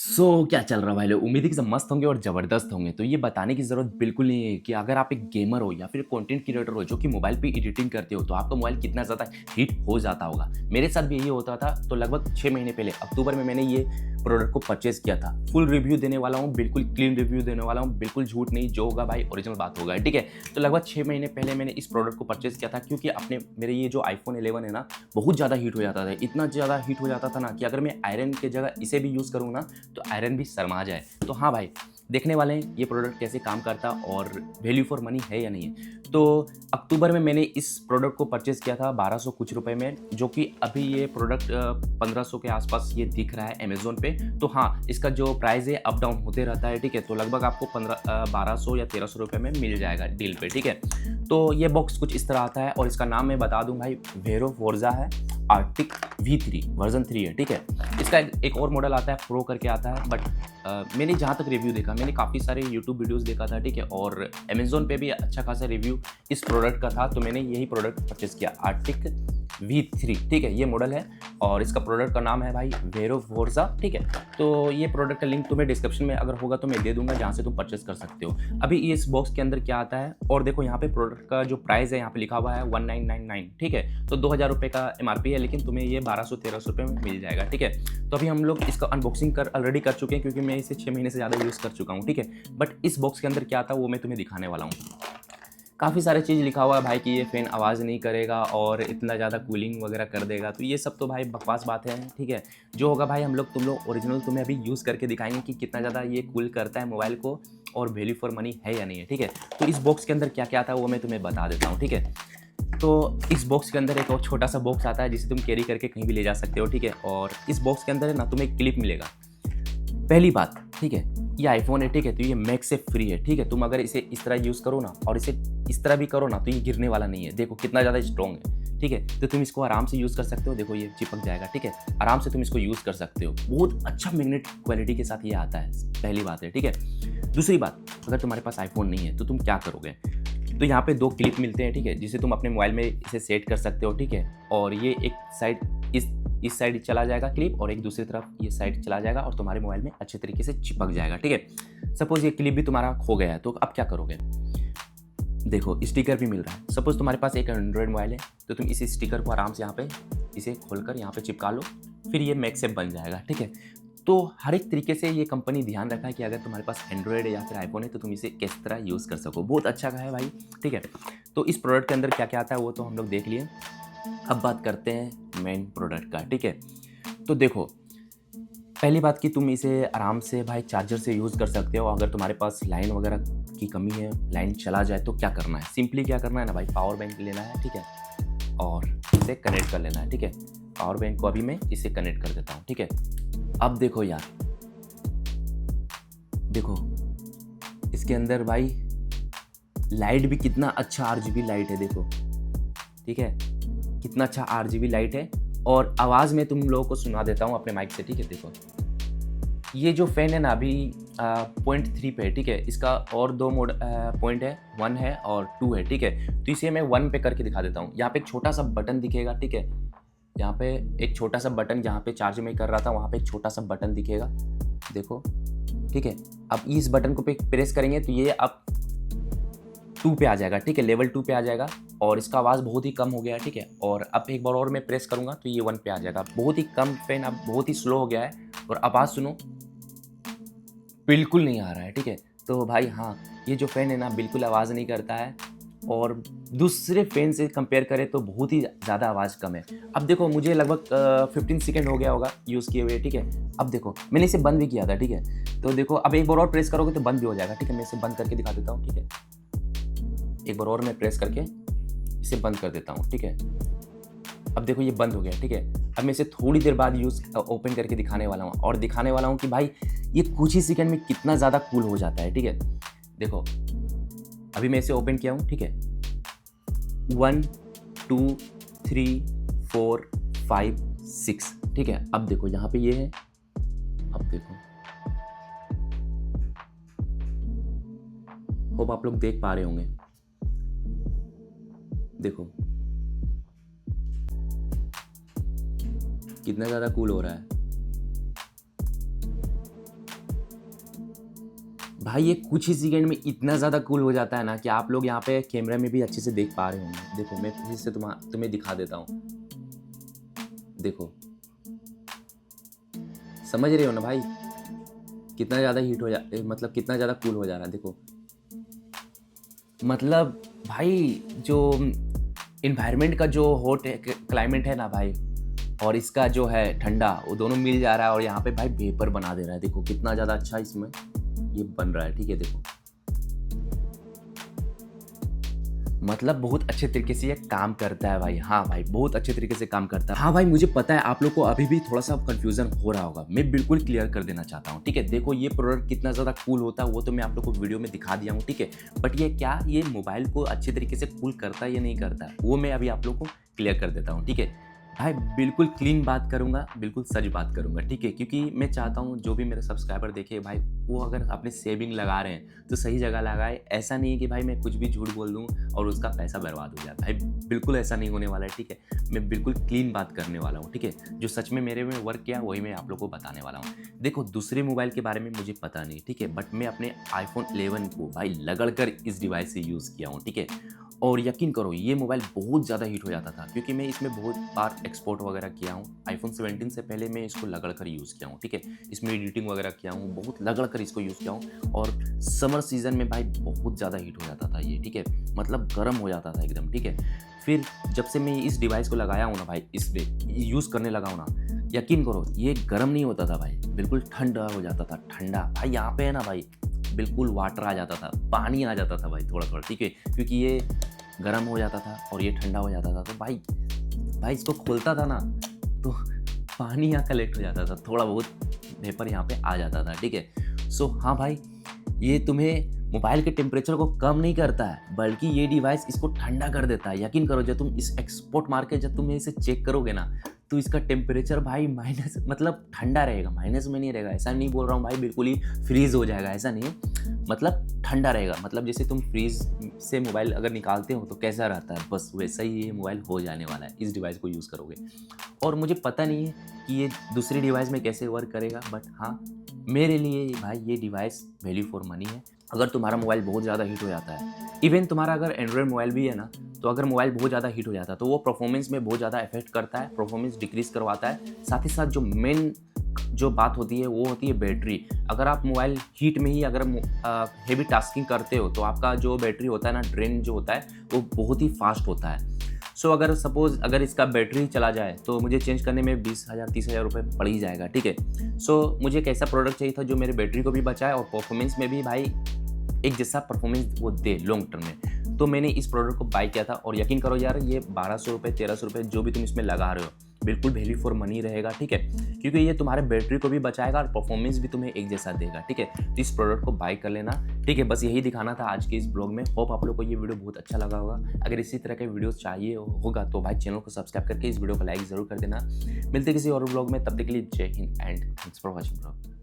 क्या चल रहा है भाई लोग? उम्मीद है कि सब मस्त होंगे और ज़बरदस्त होंगे। तो ये बताने की ज़रूरत बिल्कुल नहीं है कि अगर आप एक गेमर हो या फिर कंटेंट क्रिएटर हो जो कि मोबाइल पे एडिटिंग करते हो, तो आपका मोबाइल कितना ज़्यादा हीट हो जाता होगा। मेरे साथ भी यही होता था। तो लगभग 6 महीने पहले अक्टूबर में मैंने ये प्रोडक्ट को परचेज़ किया था। फुल रिव्यू देने वाला हूँ, बिल्कुल क्लीन रिव्यू देने वाला हूँ, बिल्कुल झूठ नहीं, जो होगा भाई ओरिजिनल बात होगा, ठीक है? तो लगभग 6 महीने पहले मैंने इस प्रोडक्ट को परचेज़ किया था क्योंकि अपने मेरे ये जो iPhone 11 है ना, बहुत ज़्यादा हीट हो जाता था। इतना ज़्यादा हीट हो जाता था ना कि अगर मैं आयरन की जगह इसे भी यूज़ करूँ ना, तो आयरन भी शर्मा जाए। तो हाँ भाई, देखने वाले हैं ये प्रोडक्ट कैसे काम करता और वैल्यू फॉर मनी है या नहीं है। तो अक्टूबर में मैंने इस प्रोडक्ट को परचेज़ किया था 1200 कुछ रुपए में, जो कि अभी ये प्रोडक्ट 1500 के आसपास ये दिख रहा है अमेज़न पे। तो हाँ, इसका जो प्राइस है अप डाउन होते रहता है, ठीक है? तो लगभग आपको 1200 या 1300 रुपए में मिल जाएगा डील पे, ठीक है? तो ये बॉक्स कुछ इस तरह आता है और इसका नाम मैं बता दूँ भाई, वेरो फोर्जा है, आर्टिक V3 वर्ज़न 3 है, ठीक है? इसका एक और मॉडल आता है, प्रो करके आता है, बट मैंने जहाँ तक रिव्यू देखा, मैंने काफ़ी सारे यूट्यूब वीडियोज़ देखा था, ठीक है? और अमेज़न पे भी अच्छा खासा रिव्यू इस प्रोडक्ट का था, तो मैंने यही प्रोडक्ट परचेज़ किया, आर्टिक V3, ठीक है? ये मॉडल है और इसका प्रोडक्ट का नाम है भाई वेरो फोर्जा, ठीक है? तो ये प्रोडक्ट का लिंक तुम्हें डिस्क्रिप्शन में अगर होगा तो मैं दे दूँगा, जहाँ से तुम परचेज़ कर सकते हो। अभी इस बॉक्स के अंदर क्या आता है और देखो यहाँ पे प्रोडक्ट का जो प्राइस है यहाँ पे लिखा हुआ है 1999, ठीक है? तो 2000 रुपये का एमआरपी है, लेकिन तुम्हें ये 1200-1300 रुपये में मिल जाएगा, ठीक है? तो अभी हम लोग इसका अनबॉक्सिंग ऑलरेडी कर चुके हैं क्योंकि मैं इसे 6 महीने से ज़्यादा यूज़ कर चुका हूँ, ठीक है? बट इस बॉक्स के अंदर क्या था वो मैं तुम्हें दिखाने वाला हूँ। काफ़ी सारे चीज़ लिखा हुआ है भाई कि ये फ़ैन आवाज़ नहीं करेगा और इतना ज़्यादा कूलिंग वगैरह कर देगा, तो ये सब तो भाई बकवास बातें हैं, ठीक है? जो होगा भाई तुम लोग ओरिजिनल तुम्हें अभी यूज़ करके दिखाएँगे कि कितना ज़्यादा ये कूल करता है मोबाइल को और वैल्यू फॉर मनी है या नहीं है, ठीक है? तो इस बॉक्स के अंदर क्या-क्या आता है वो मैं तुम्हें बता देता हूँ, ठीक है? तो इस बॉक्स के अंदर एक और छोटा-सा बॉक्स आता है जिसे तुम कैरी करके कहीं भी ले जा सकते हो, ठीक है? और इस बॉक्स के अंदर है ना तुम्हें एक क्लिप मिलेगा। पहली बात, ठीक है? ये आईफ़ोन है, ठीक है? तो ये मैक से फ्री है, ठीक है? तुम अगर इसे इस तरह यूज़ करो ना और इसे इस तरह भी करो ना, तो ये गिरने वाला नहीं है। देखो कितना ज़्यादा स्ट्रॉन्ग है, ठीक है? तो तुम इसको आराम से यूज़ कर सकते हो। देखो ये चिपक जाएगा, ठीक है? आराम से तुम इसको यूज़ कर सकते हो। बहुत अच्छा मैग्नेट क्वालिटी के साथ ये आता है, पहली बात है, ठीक है? दूसरी बात, अगर तुम्हारे पास आईफ़ोन नहीं है, तो तुम क्या करोगे? तो यहाँ पे 2 क्लिप मिलते हैं, ठीक है? जिसे तुम अपने मोबाइल में इसे सेट कर सकते हो, ठीक है? और ये एक साइड इस साइड चला जाएगा क्लिप और एक दूसरी तरफ ये साइड चला जाएगा और तुम्हारे मोबाइल में अच्छे तरीके से चिपक जाएगा, ठीक है? सपोज़ ये क्लिप भी तुम्हारा खो गया है, तो अब क्या करोगे? देखो स्टिकर भी मिल रहा है। सपोज़ तुम्हारे पास एक एंड्रॉयड मोबाइल है, तो तुम इस स्टिकर को आराम से यहाँ पे इसे खोलकर यहाँ पे चिपका लो, फिर ये मैगसेफ बन जाएगा, ठीक है? तो हर एक तरीके से ये कंपनी ध्यान रखा है कि अगर तुम्हारे पास एंड्रॉयड है या फिर आईफ़ोन है, तो तुम इसे किस तरह यूज़ कर सको। बहुत अच्छा है भाई, ठीक है? तो इस प्रोडक्ट के अंदर क्या-क्या आता है वो तो हम लोग देख लिए। अब बात करते हैं मेन प्रोडक्ट का, ठीक है? तो देखो, पहली बात कि तुम इसे आराम से भाई चार्जर से यूज़ कर सकते हो। अगर तुम्हारे पास लाइन वगैरह की कमी है, लाइन चला जाए तो क्या करना है? सिंपली क्या करना है ना भाई, पावर बैंक लेना है, ठीक है? और इसे कनेक्ट कर लेना है, ठीक है? पावर बैंक को अभी मैं इसे कनेक्ट कर देता हूँ, ठीक है? अब देखो यार, देखो इसके अंदर भाई लाइट भी कितना अच्छा आरजीबी लाइट है, देखो, ठीक है? कितना अच्छा आरजीबी लाइट है और आवाज़ मैं तुम लोगों को सुना देता हूँ अपने माइक से, ठीक है? देखो, ये जो फ़ैन है ना अभी पॉइंट 3 पे है, ठीक है? इसका और 2 पॉइंट है, 1 है और 2 है, ठीक है? तो इसे मैं 1 पे करके दिखा देता हूँ। यहाँ पे एक छोटा-सा बटन दिखेगा, ठीक है? यहाँ पे एक छोटा-सा बटन, जहाँ पे चार्ज मैं कर रहा था वहाँ पे एक छोटा-सा बटन दिखेगा, देखो, ठीक है? अब इस बटन को प्रेस करेंगे तो ये अब 2 पे आ जाएगा, ठीक है? लेवल 2 पे आ जाएगा और इसका आवाज़ बहुत ही कम हो गया है, ठीक है? और अब एक बार और मैं प्रेस करूँगा तो ये 1 पे आ जाएगा। बहुत ही कम फ़ैन, अब बहुत ही स्लो हो गया है और आवाज़ सुनो, बिल्कुल नहीं आ रहा है, ठीक है? तो भाई हाँ, ये जो फ़ैन है ना बिल्कुल आवाज़ नहीं करता है और दूसरे फ़ैन से कंपेयर करें तो बहुत ही ज़्यादा आवाज़ कम है। अब देखो मुझे लगभग 15 सेकंड हो गया होगा यूज़ किए हुए, ठीक है? अब देखो, मैंने इसे बंद भी किया था, ठीक है? तो देखो अब एक बार और प्रेस करोगे तो बंद भी हो जाएगा, ठीक है? मैं इसे बंद करके दिखा देता हूँ, ठीक है? एक बार और मैं प्रेस करके इसे बंद कर देता हूँ, ठीक है? अब देखो ये बंद हो गया, ठीक है? अब मैं इसे थोड़ी देर बाद ओपन करके दिखाने वाला हूँ और दिखाने वाला हूँ कि भाई ये कुछ ही सेकंड में कितना ज़्यादा कूल हो जाता है, ठीक है? देखो, अभी मैं इसे ओपन किया हूँ, ठीक है? 1, 2, 3, 4, 5, 6, ठीक है? अब देखो यहाँ पे ये है, अब देखो, होप आप लोग देख पा रहे होंगे। देखो, कितना ज़्यादा कूल हो रहा है। भाई ये कुछ ही सेकंड में इतना ज़्यादा कूल हो जाता है ना कि आप लोग यहाँ पे कैमरे में भी अच्छे से देख पा रहे होंगे। देखो मैं फिर से तुम्हें दिखा देता हूँ। देखो, समझ रहे हो ना भाई, कितना ज़्यादा हीट हो जा मतलब कितना ज़्यादा कूल हो जा रहा है। देखो मतलब भाई जो इन्वायरमेंट का जो हॉट क्लाइमेट है ना भाई, और इसका जो है ठंडा, वो दोनों मिल जा रहा है और यहाँ पे भाई वेपर बना दे रहा है। देखो कितना ज़्यादा अच्छा इसमें ये बन रहा है। ठीक है, देखो मतलब बहुत अच्छे तरीके से ये काम करता है भाई। हाँ भाई, बहुत अच्छे तरीके से काम करता है। हाँ भाई, मुझे पता है आप लोग को अभी भी थोड़ा सा कंफ्यूजन हो रहा होगा, मैं बिल्कुल क्लियर कर देना चाहता हूँ। ठीक है, देखो ये प्रोडक्ट कितना ज़्यादा कूल होता है वो तो मैं आप लोग को वीडियो में दिखा दिया हूँ। ठीक है, बट ये क्या ये मोबाइल को अच्छे तरीके से कूल करता है या नहीं करता है, वो मैं अभी आप लोग को क्लियर कर देता हूँ। ठीक है भाई, बिल्कुल क्लीन बात करूंगा, बिल्कुल सच बात करूंगा। ठीक है, क्योंकि मैं चाहता हूँ जो भी मेरे सब्सक्राइबर देखे भाई, वो अगर अपने सेविंग लगा रहे हैं तो सही जगह लगाए। ऐसा नहीं है कि भाई मैं कुछ भी झूठ बोल दूँ और उसका पैसा बर्बाद हो जाए। भाई बिल्कुल ऐसा नहीं होने वाला है। ठीक है, मैं बिल्कुल क्लीन बात करने वाला हूँ। ठीक है, जो सच में मेरे में वर्क किया वही मैं आप लोग को बताने वाला हूँ। देखो दूसरे मोबाइल के बारे में मुझे पता नहीं। ठीक है, बट मैं अपने iPhone 11 को भाई लगड़ कर इस डिवाइस से यूज़ किया हूँ। ठीक है, और यकीन करो ये मोबाइल बहुत ज़्यादा हीट हो जाता था, क्योंकि मैं इसमें बहुत बार एक्सपोर्ट वगैरह किया हूँ। iPhone 17 से पहले मैं इसको लगड़ कर यूज़ किया हूँ। ठीक है, इसमें एडिटिंग वगैरह किया हूँ, बहुत लगड़ कर इसको यूज़ किया हूँ। और समर सीजन में भाई बहुत ज़्यादा हीट हो जाता था ये। ठीक है, मतलब गर्म हो जाता था एकदम। ठीक है, फिर जब से मैं इस डिवाइस को लगाया हूँ ना भाई, इस पे यूज़ करने लगा हूँ ना, यकीन करो ये गर्म नहीं होता था भाई, बिल्कुल ठंडा हो जाता था। ठंडा भाई, यहाँ पे है ना भाई, बिल्कुल वाटर आ जाता था, पानी आ जाता था भाई थोड़ा थोड़ा। ठीक है, क्योंकि ये गर्म हो जाता था और ये ठंडा हो जाता था, तो भाई इसको खोलता था ना तो पानी यहाँ कलेक्ट हो जाता था, थोड़ा बहुत वेपर यहाँ पे आ जाता था। ठीक है, सो हाँ भाई, ये तुम्हें मोबाइल के टेम्परेचर को कम नहीं करता है, बल्कि ये डिवाइस इसको ठंडा कर देता है। यकीन करो, जब तुम इस एक्सपोर्ट मार के जब तुम इसे चेक करोगे ना, तो इसका टेम्परेचर भाई माइनस मतलब ठंडा रहेगा, माइनस में नहीं रहेगा। ऐसा नहीं बोल रहा हूँ भाई बिल्कुल ही फ्रीज हो जाएगा, ऐसा नहीं है, मतलब ठंडा रहेगा। मतलब जैसे तुम फ्रीज से मोबाइल अगर निकालते हो तो कैसा रहता है, बस वैसा ही ये मोबाइल हो जाने वाला है इस डिवाइस को यूज़ करोगे। और मुझे पता नहीं है कि ये दूसरी डिवाइस में कैसे वर्क करेगा, बट हाँ मेरे लिए भाई ये डिवाइस वैल्यू फॉर मनी है। अगर तुम्हारा मोबाइल बहुत ज़्यादा हीट हो जाता है, इवन तुम्हारा अगर एंड्रॉयड मोबाइल भी है ना, तो अगर मोबाइल बहुत ज़्यादा हीट हो जाता है तो वो परफॉर्मेंस में बहुत ज़्यादा इफेक्ट करता है, परफॉर्मेंस डिक्रीज करवाता है। साथ ही साथ जो मेन जो बात होती है वो होती है बैटरी। अगर आप मोबाइल हीट में ही अगर हेवी टास्किंग करते हो तो आपका जो बैटरी होता है ना, ड्रेन जो होता है वो बहुत ही फास्ट होता है। सो अगर सपोज अगर इसका बैटरी चला जाए तो मुझे चेंज करने में 20,000 30,000 रुपये पड़ ही जाएगा। ठीक है, सो मुझे एक ऐसा प्रोडक्ट चाहिए था जो मेरे बैटरी को भी बचाए और परफॉर्मेंस में भी भाई एक जैसा परफॉर्मेंस वो दे लॉन्ग टर्म में। तो मैंने इस प्रोडक्ट को बाय किया था और यकीन करो यार, ये 1200 रुपये 1300 रुपये जो भी तुम इसमें लगा रहे हो, बिल्कुल वैल्यू फॉर मनी रहेगा। ठीक है, क्योंकि ये तुम्हारे बैटरी को भी बचाएगा और परफॉर्मेंस भी तुम्हें एक जैसा देगा। ठीक है, तो इस प्रोडक्ट को बाय कर लेना। ठीक है, बस यही दिखाना था आज के इस ब्लॉग में। होप आप लोग को ये वीडियो बहुत अच्छा लगा होगा। अगर इसी तरह के वीडियोस चाहिए होगा तो भाई चैनल को सब्सक्राइब करके इस वीडियो को लाइक ज़रूर कर देना। मिलते किसी और ब्लॉग में, तब तक के लिए जय Hind and thanks for watching blog.